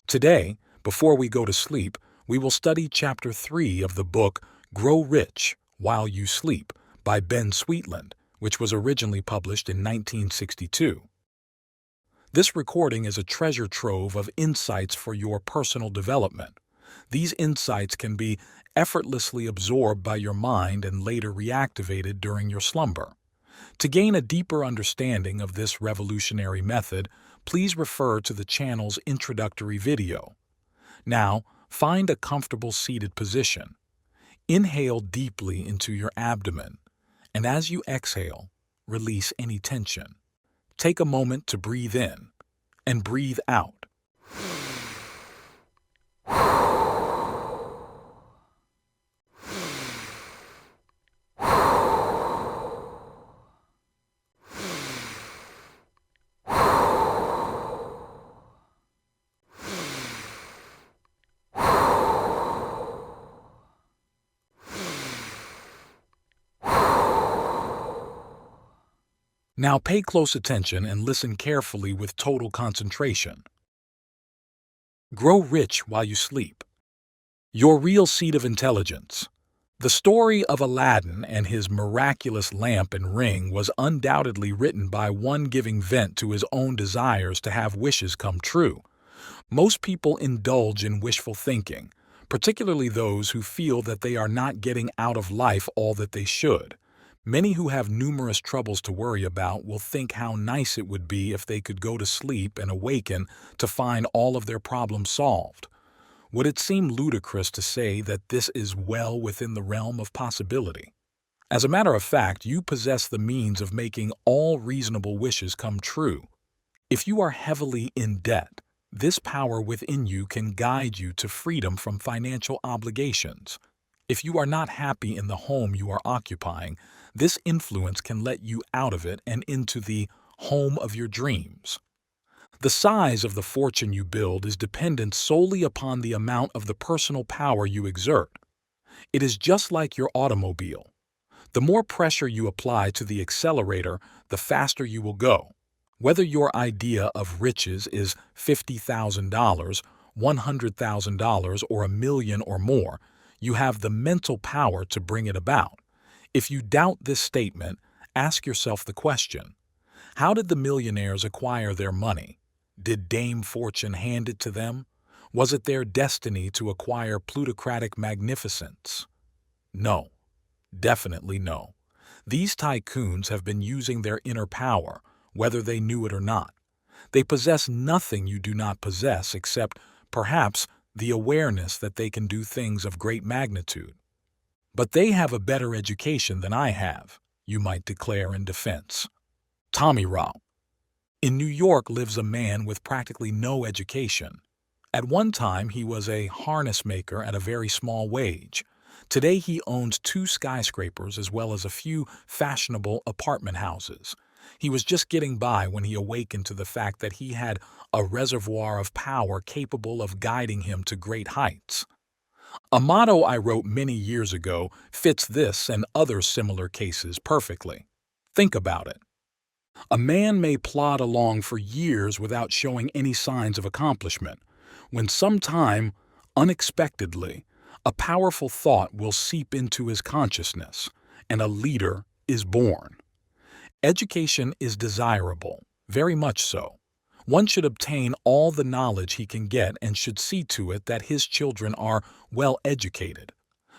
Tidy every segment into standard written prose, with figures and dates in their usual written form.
Today, before we go to sleep, we will study Chapter 3 of the book Grow Rich While You Sleep by Sweetland, which was originally published in 1962. This recording is a treasure trove of insights for your personal development. These insights can be effortlessly absorbed by your mind and later reactivated during your slumber. To gain a deeper understanding of this revolutionary method, please refer to the channel's introductory video. Now, find a comfortable seated position. Inhale deeply into your abdomen, and as you exhale, release any tension. Take a moment to breathe in and breathe out. Now pay close attention and listen carefully with total concentration. Grow rich while you sleep. Your real seed of intelligence. The story of Aladdin and his miraculous lamp and ring was undoubtedly written by one giving vent to his own desires to have wishes come true. Most people indulge in wishful thinking, particularly those who feel that they are not getting out of life all that they should. Many who have numerous troubles to worry about will think how nice it would be if they could go to sleep and awaken to find all of their problems solved. Would it seem ludicrous to say that this is well within the realm of possibility? As a matter of fact, you possess the means of making all reasonable wishes come true. If you are heavily in debt, this power within you can guide you to freedom from financial obligations. If you are not happy in the home you are occupying, this influence can let you out of it and into the home of your dreams. The size of the fortune you build is dependent solely upon the amount of the personal power you exert. It is just like your automobile. The more pressure you apply to the accelerator, the faster you will go. Whether your idea of riches is $50,000, $100,000, or $1 million or more, you have the mental power to bring it about. If you doubt this statement, ask yourself the question: how did the millionaires acquire their money? Did Dame Fortune hand it to them? Was it their destiny to acquire plutocratic magnificence? No, definitely no. These tycoons have been using their inner power, whether they knew it or not. They possess nothing you do not possess except, perhaps, the awareness that they can do things of great magnitude. But they have a better education than I have, you might declare in defense. Tommy Rao. In New York lives a man with practically no education. At one time, he was a harness maker at a very small wage. Today, he owns 2 skyscrapers as well as a few fashionable apartment houses. He was just getting by when he awakened to the fact that he had a reservoir of power capable of guiding him to great heights. A motto I wrote many years ago fits this and other similar cases perfectly. Think about it. A man may plod along for years without showing any signs of accomplishment, when sometime, unexpectedly, a powerful thought will seep into his consciousness, and a leader is born. Education is desirable, very much so. One should obtain all the knowledge he can get and should see to it that his children are well educated.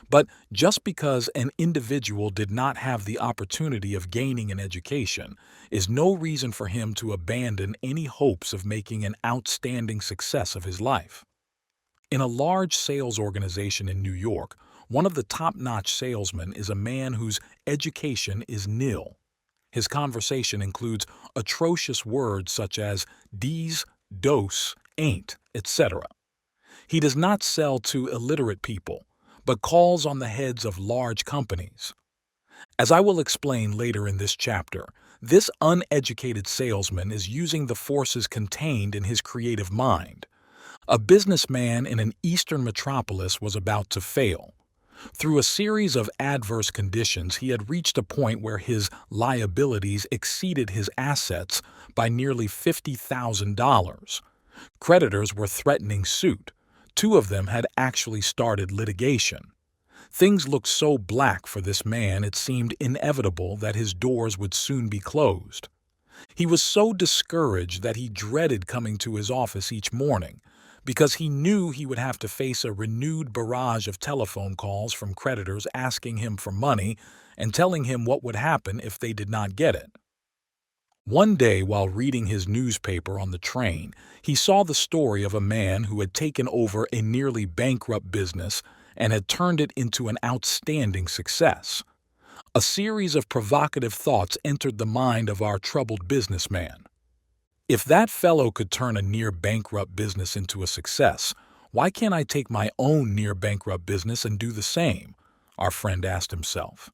But just because an individual did not have the opportunity of gaining an education is no reason for him to abandon any hopes of making an outstanding success of his life. In a large sales organization in New York, one of the top-notch salesmen is a man whose education is nil. His conversation includes atrocious words such as "dese," "dose," "ain't," etc. He does not sell to illiterate people, but calls on the heads of large companies. As I will explain later in this chapter, this uneducated salesman is using the forces contained in his creative mind. A businessman in an eastern metropolis was about to fail. Through a series of adverse conditions, he had reached a point where his liabilities exceeded his assets by nearly $50,000. Creditors were threatening suit. Two of them had actually started litigation. Things looked so black for this man it seemed inevitable that his doors would soon be closed. He was so discouraged that he dreaded coming to his office each morning because he knew he would have to face a renewed barrage of telephone calls from creditors asking him for money and telling him what would happen if they did not get it. One day, while reading his newspaper on the train, he saw the story of a man who had taken over a nearly bankrupt business and had turned it into an outstanding success. A series of provocative thoughts entered the mind of our troubled businessman. If that fellow could turn a near-bankrupt business into a success, why can't I take my own near-bankrupt business and do the same? Our friend asked himself.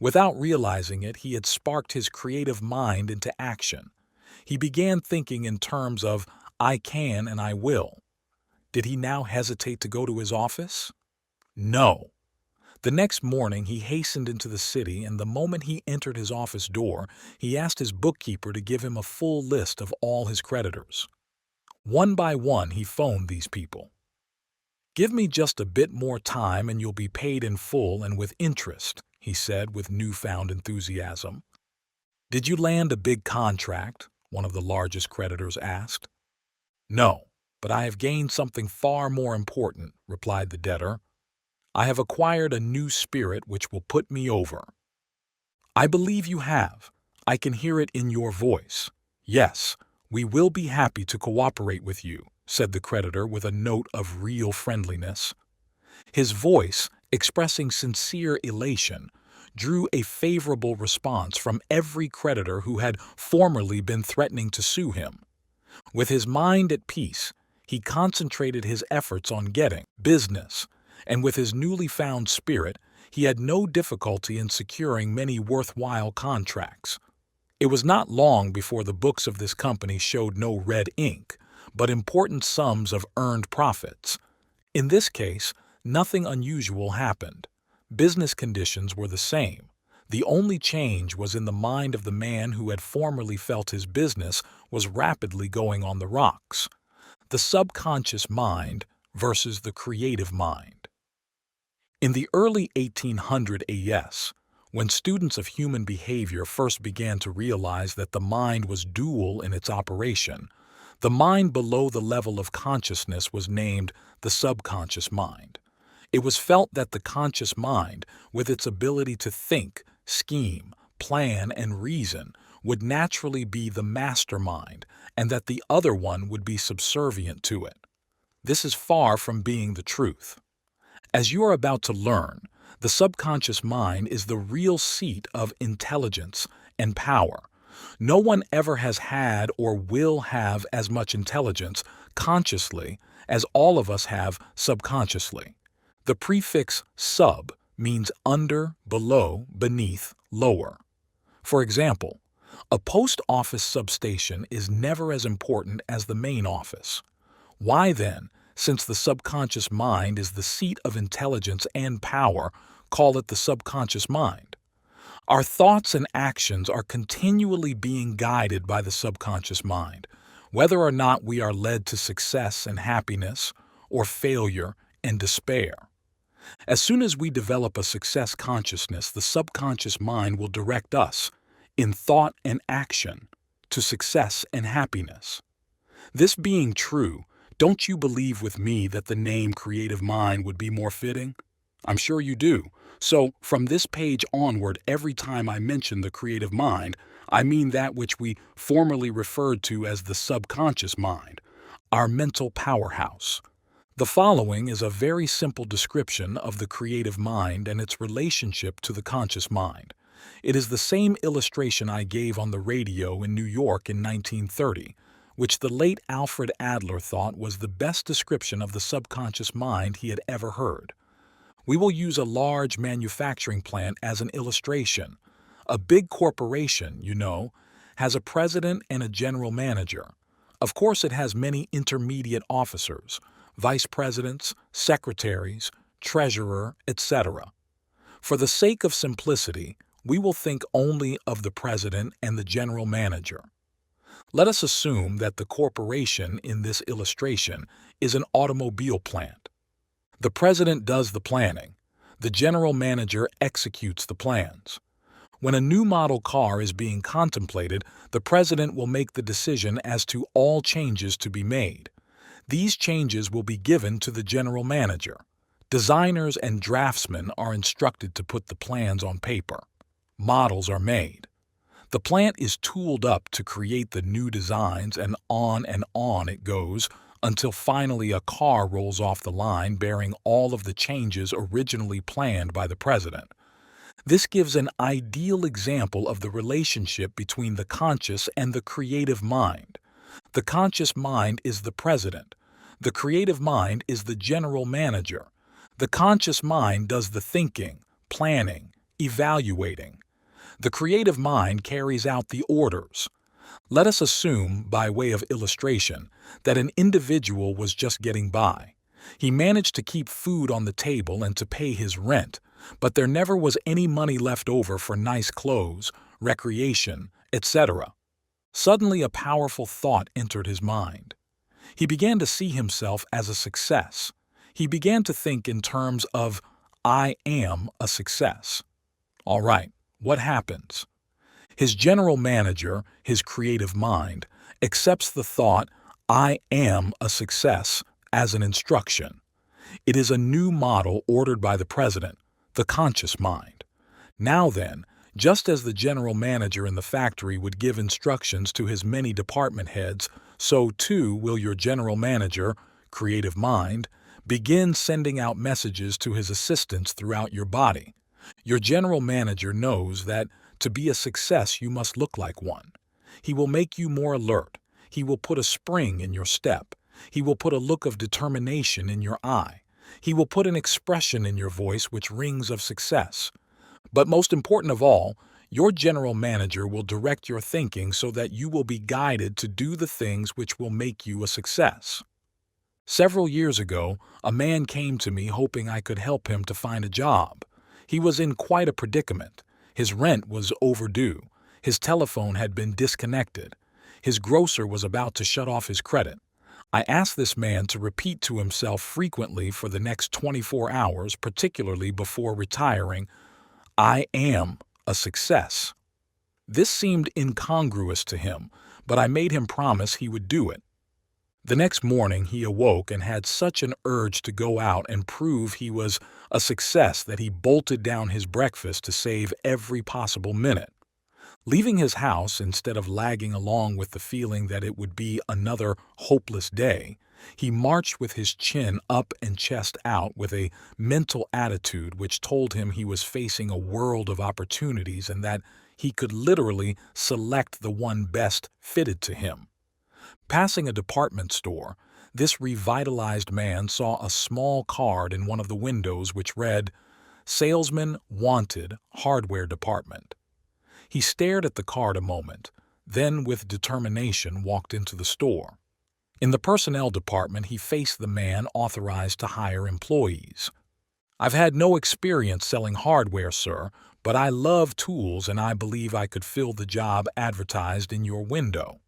Without realizing it, he had sparked his creative mind into action. He began thinking in terms of, I can and I will. Did he now hesitate to go to his office? No. The next morning, he hastened into the city, and the moment he entered his office door, he asked his bookkeeper to give him a full list of all his creditors. One by one, he phoned these people. "Give me just a bit more time and you'll be paid in full and with interest," he said with newfound enthusiasm. "Did you land a big contract?" one of the largest creditors asked. "No, but I have gained something far more important," replied the debtor. "I have acquired a new spirit which will put me over." "I believe you have. I can hear it in your voice. Yes, we will be happy to cooperate with you," said the creditor with a note of real friendliness. His voice, expressing sincere elation, drew a favorable response from every creditor who had formerly been threatening to sue him. With his mind at peace, he concentrated his efforts on getting business, and with his newly found spirit, he had no difficulty in securing many worthwhile contracts. It was not long before the books of this company showed no red ink, but important sums of earned profits. In this case, nothing unusual happened. Business conditions were the same. The only change was in the mind of the man who had formerly felt his business was rapidly going on the rocks. The subconscious mind versus the creative mind. In the early 1800s AS, when students of human behavior first began to realize that the mind was dual in its operation, the mind below the level of consciousness was named the subconscious mind. It was felt that the conscious mind, with its ability to think, scheme, plan, and reason, would naturally be the mastermind, and that the other one would be subservient to it. This is far from being the truth. As you are about to learn, the subconscious mind is the real seat of intelligence and power. No one ever has had or will have as much intelligence consciously as all of us have subconsciously. The prefix sub means under, below, beneath, lower. For example, a post office substation is never as important as the main office. Why then, since the subconscious mind is the seat of intelligence and power, call it the subconscious mind? Our thoughts and actions are continually being guided by the subconscious mind, whether or not we are led to success and happiness or failure and despair. As soon as we develop a success consciousness, the subconscious mind will direct us, in thought and action, to success and happiness. This being true, don't you believe with me that the name creative mind would be more fitting? I'm sure you do. So, from this page onward, every time I mention the creative mind, I mean that which we formerly referred to as the subconscious mind, our mental powerhouse. The following is a very simple description of the creative mind and its relationship to the conscious mind. It is the same illustration I gave on the radio in New York in 1930, which the late Alfred Adler thought was the best description of the subconscious mind he had ever heard. We will use a large manufacturing plant as an illustration. A big corporation, you know, has a president and a general manager. Of course, it has many intermediate officers, vice presidents, secretaries, treasurer, etc. For the sake of simplicity, we will think only of the president and the general manager. Let us assume that the corporation in this illustration is an automobile plant. The president does the planning. The general manager executes the plans. When a new model car is being contemplated, the president will make the decision as to all changes to be made. These changes will be given to the general manager. Designers and draftsmen are instructed to put the plans on paper. Models are made. The plant is tooled up to create the new designs, and on it goes until finally a car rolls off the line bearing all of the changes originally planned by the president. This gives an ideal example of the relationship between the conscious and the creative mind. The conscious mind is the president. The creative mind is the general manager. The conscious mind does the thinking, planning, evaluating. The creative mind carries out the orders. Let us assume, by way of illustration, that an individual was just getting by. He managed to keep food on the table and to pay his rent, but there never was any money left over for nice clothes, recreation, etc. Suddenly a powerful thought entered his mind. He began to see himself as a success. He began to think in terms of, "I am a success." All right, what happens? His general manager, his creative mind, accepts the thought, "I am a success," as an instruction. It is a new model ordered by the president, the conscious mind. Now then, just as the general manager in the factory would give instructions to his many department heads, so too will your general manager, creative mind, begin sending out messages to his assistants throughout your body. Your general manager knows that to be a success you must look like one. He will make you more alert. He will put a spring in your step. He will put a look of determination in your eye. He will put an expression in your voice which rings of success. But most important of all, your general manager will direct your thinking so that you will be guided to do the things which will make you a success. Several years ago, a man came to me hoping I could help him to find a job. He was in quite a predicament. His rent was overdue. His telephone had been disconnected. His grocer was about to shut off his credit. I asked this man to repeat to himself frequently for the next 24 hours, particularly before retiring, "I am a success." This seemed incongruous to him, but I made him promise he would do it. The next morning he awoke and had such an urge to go out and prove he was a success that he bolted down his breakfast to save every possible minute. Leaving his house, instead of lagging along with the feeling that it would be another hopeless day, he marched with his chin up and chest out with a mental attitude which told him he was facing a world of opportunities and that he could literally select the one best fitted to him. Passing a department store, this revitalized man saw a small card in one of the windows which read, "Salesman Wanted, Hardware Department." He stared at the card a moment, then with determination walked into the store. In the personnel department, he faced the man authorized to hire employees. "I've had no experience selling hardware, sir, but I love tools and I believe I could fill the job advertised in your window."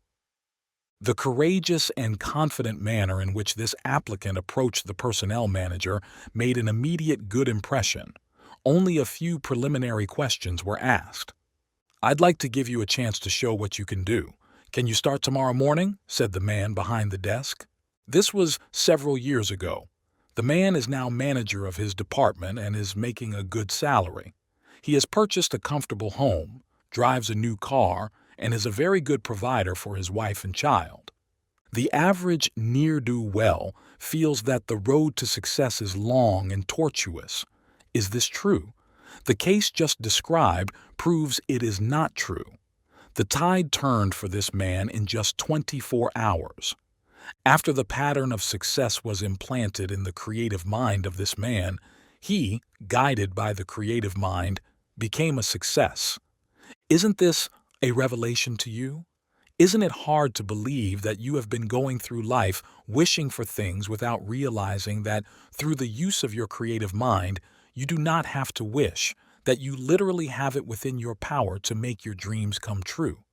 The courageous and confident manner in which this applicant approached the personnel manager made an immediate good impression. Only a few preliminary questions were asked. "I'd like to give you a chance to show what you can do. Can you start tomorrow morning?" said the man behind the desk. This was several years ago. The man is now manager of his department and is making a good salary. He has purchased a comfortable home, drives a new car, and is a very good provider for his wife and child. The average ne'er-do-well feels that the road to success is long and tortuous. Is this true? The case just described proves it is not true. The tide turned for this man in just 24 hours. After the pattern of success was implanted in the creative mind of this man, he, guided by the creative mind, became a success. Isn't this a revelation to you? Isn't it hard to believe that you have been going through life wishing for things without realizing that through the use of your creative mind, you do not have to wish, that you literally have it within your power to make your dreams come true?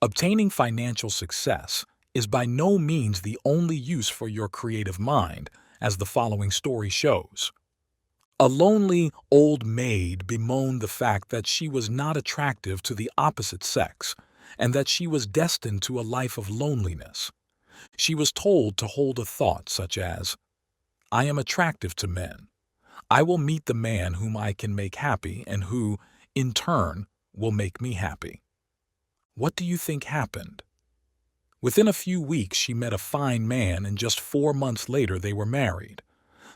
Obtaining financial success is by no means the only use for your creative mind, as the following story shows. A lonely old maid bemoaned the fact that she was not attractive to the opposite sex and that she was destined to a life of loneliness. She was told to hold a thought such as, "I am attractive to men. I will meet the man whom I can make happy and who, in turn, will make me happy." What do you think happened? Within a few weeks, she met a fine man, and just 4 months later, they were married.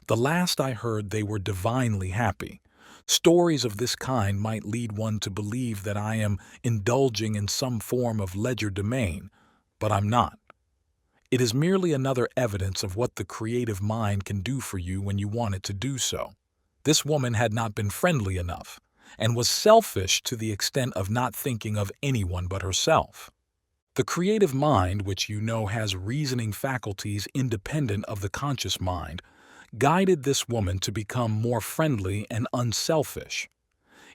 The last I heard, they were divinely happy. Stories of this kind might lead one to believe that I am indulging in some form of legerdemain, but I'm not. It is merely another evidence of what the creative mind can do for you when you want it to do so. This woman had not been friendly enough, and was selfish to the extent of not thinking of anyone but herself. The creative mind, which you know has reasoning faculties independent of the conscious mind, guided this woman to become more friendly and unselfish.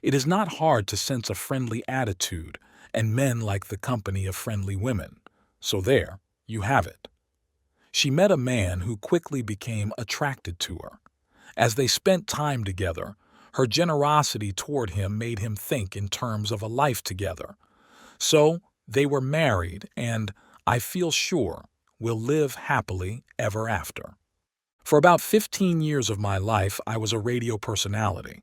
It is not hard to sense a friendly attitude, and men like the company of friendly women. So there, you have it. She met a man who quickly became attracted to her. As they spent time together, her generosity toward him made him think in terms of a life together. So they were married and, I feel sure, will live happily ever after. For about 15 years of my life, I was a radio personality.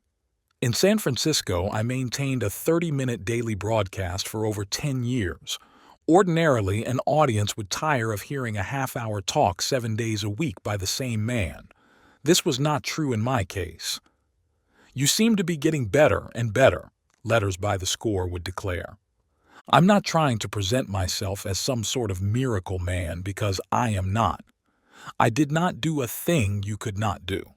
In San Francisco, I maintained a 30-minute daily broadcast for over 10 years. Ordinarily, an audience would tire of hearing a half-hour talk 7 days a week by the same man. This was not true in my case. "You seem to be getting better and better," letters by the score would declare. I'm not trying to present myself as some sort of miracle man, because I am not. I did not do a thing you could not do.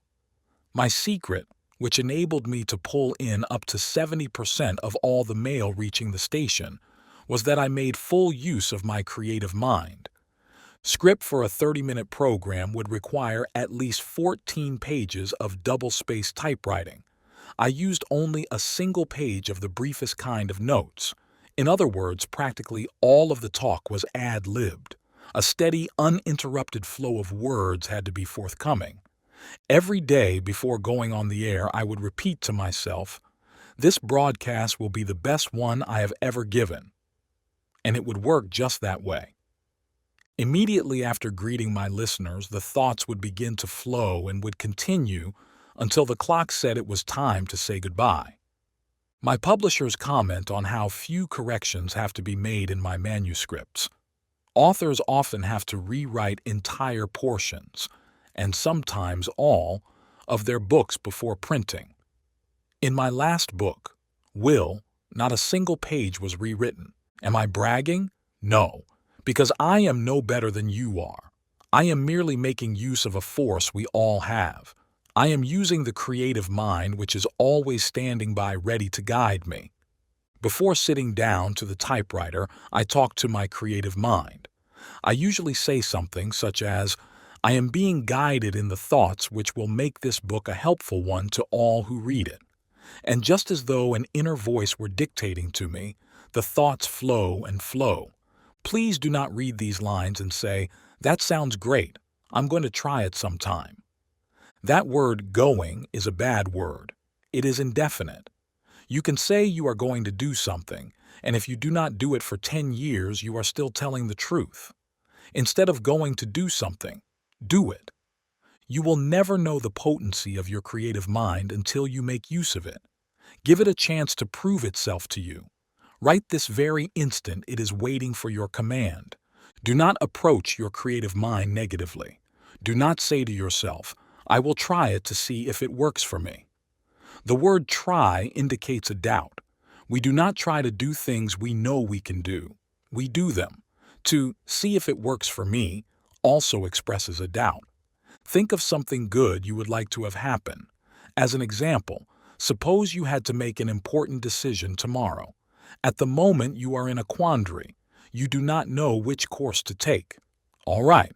My secret, which enabled me to pull in up to 70% of all the mail reaching the station, was that I made full use of my creative mind. Script for a 30-minute program would require at least 14 pages of double-spaced typewriting. I used only a single page of the briefest kind of notes. In other words, practically all of the talk was ad-libbed. A steady, uninterrupted flow of words had to be forthcoming. Every day before going on the air, I would repeat to myself, "This broadcast will be the best one I have ever given." And it would work just that way. Immediately after greeting my listeners, the thoughts would begin to flow and would continue until the clock said it was time to say goodbye. My publishers comment on how few corrections have to be made in my manuscripts. Authors often have to rewrite entire portions, and sometimes all, of their books before printing. In my last book, Will, not a single page was rewritten. Am I bragging? No, because I am no better than you are. I am merely making use of a force we all have. I am using the creative mind, which is always standing by ready to guide me. Before sitting down to the typewriter, I talk to my creative mind. I usually say something such as, "I am being guided in the thoughts which will make this book a helpful one to all who read it." And just as though an inner voice were dictating to me, the thoughts flow and flow. Please do not read these lines and say, "That sounds great. I'm going to try it sometime." That word "going" is a bad word. It is indefinite. You can say you are going to do something, and if you do not do it for 10 years, you are still telling the truth. Instead of going to do something, do it. You will never know the potency of your creative mind until you make use of it. Give it a chance to prove itself to you. Right this very instant, it is waiting for your command. Do not approach your creative mind negatively. Do not say to yourself, "I will try it to see if it works for me." The word "try" indicates a doubt. We do not try to do things we know we can do. We do them. To "see if it works for me" also expresses a doubt. Think of something good you would like to have happen. As an example, suppose you had to make an important decision tomorrow. At the moment, you are in a quandary. You do not know which course to take. All right.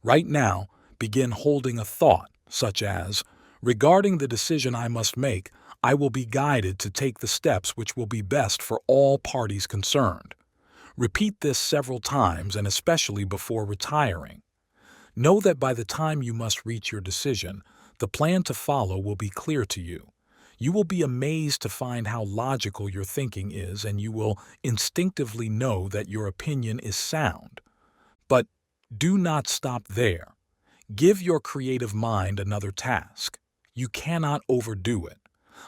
Right now, begin holding a thought, such as, "Regarding the decision I must make, I will be guided to take the steps which will be best for all parties concerned." Repeat this several times and especially before retiring. Know that by the time you must reach your decision, the plan to follow will be clear to you. You will be amazed to find how logical your thinking is, and you will instinctively know that your opinion is sound. But do not stop there. Give your creative mind another task. You cannot overdo it.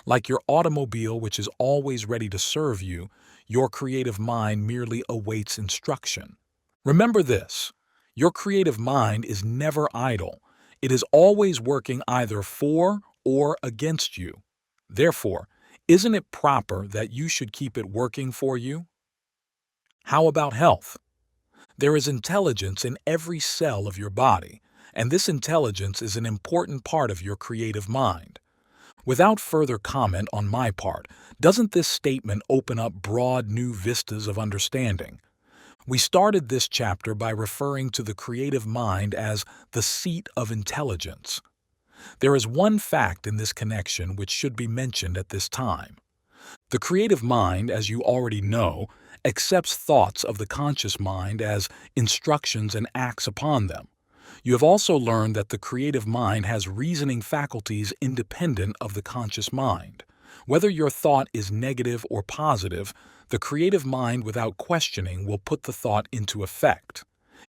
Like your automobile, which is always ready to serve you, your creative mind merely awaits instruction. Remember this: your creative mind is never idle. It is always working either for or against you. Therefore, isn't it proper that you should keep it working for you? How about health? There is intelligence in every cell of your body, and this intelligence is an important part of your creative mind. Without further comment on my part, doesn't this statement open up broad new vistas of understanding? We started this chapter by referring to the creative mind as the seat of intelligence. There is one fact in this connection which should be mentioned at this time. The creative mind, as you already know, accepts thoughts of the conscious mind as instructions and acts upon them. You have also learned that the creative mind has reasoning faculties independent of the conscious mind. Whether your thought is negative or positive, the creative mind without questioning will put the thought into effect.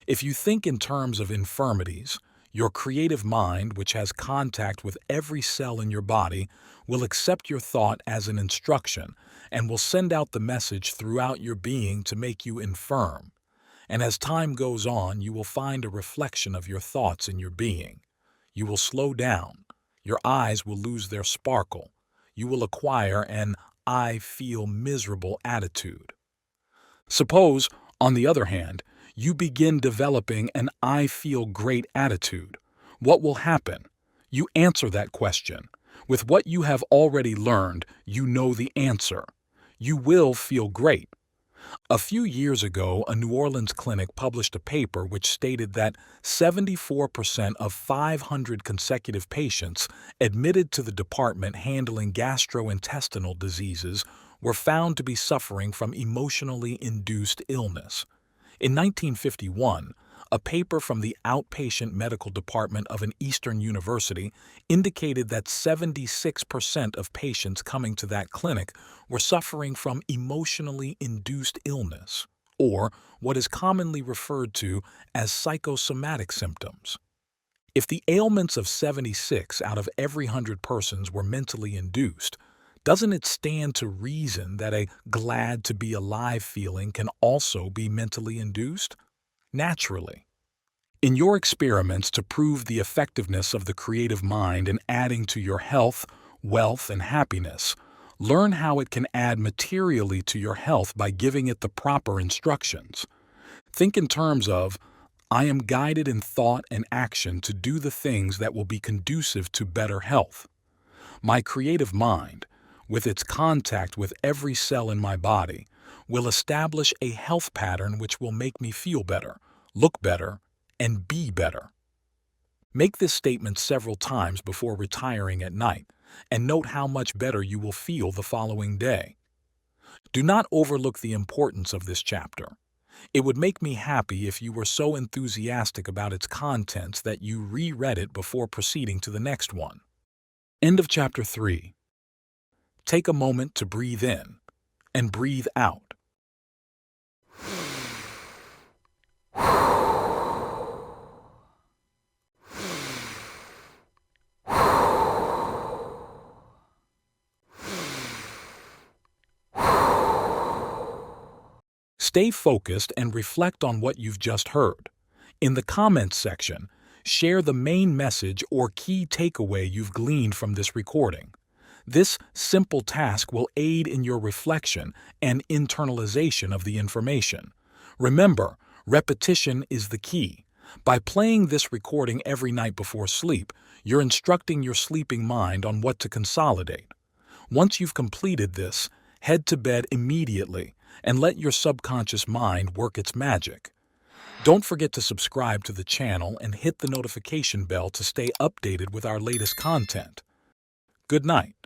If you think in terms of infirmities, your creative mind, which has contact with every cell in your body, will accept your thought as an instruction and will send out the message throughout your being to make you infirm. And as time goes on, you will find a reflection of your thoughts in your being. You will slow down. Your eyes will lose their sparkle. You will acquire an "I feel miserable" attitude. Suppose, on the other hand, you begin developing an "I feel great" attitude. What will happen? You answer that question. With what you have already learned, you know the answer. You will feel great. A few years ago, a New Orleans clinic published a paper which stated that 74% of 500 consecutive patients admitted to the department handling gastrointestinal diseases were found to be suffering from emotionally induced illness. In 1951, a paper from the outpatient medical department of an Eastern university indicated that 76% of patients coming to that clinic were suffering from emotionally induced illness, or what is commonly referred to as psychosomatic symptoms. If the ailments of 76 out of every 100 persons were mentally induced, doesn't it stand to reason that a glad to be alive feeling can also be mentally induced? Naturally. In your experiments to prove the effectiveness of the creative mind in adding to your health, wealth, and happiness, learn how it can add materially to your health by giving it the proper instructions. Think in terms of, I am guided in thought and action to do the things that will be conducive to better health. My creative mind, with its contact with every cell in my body, will establish a health pattern which will make me feel better, look better, and be better. Make this statement several times before retiring at night, and note how much better you will feel the following day. Do not overlook the importance of this chapter. It would make me happy if you were so enthusiastic about its contents that you reread it before proceeding to the next one. End of Chapter 3. Take a moment to breathe in and breathe out. Stay focused and reflect on what you've just heard. In the comments section, share the main message or key takeaway you've gleaned from this recording. This simple task will aid in your reflection and internalization of the information. Remember, repetition is the key. By playing this recording every night before sleep, you're instructing your sleeping mind on what to consolidate. Once you've completed this, head to bed immediately and let your subconscious mind work its magic. Don't forget to subscribe to the channel and hit the notification bell to stay updated with our latest content. Good night.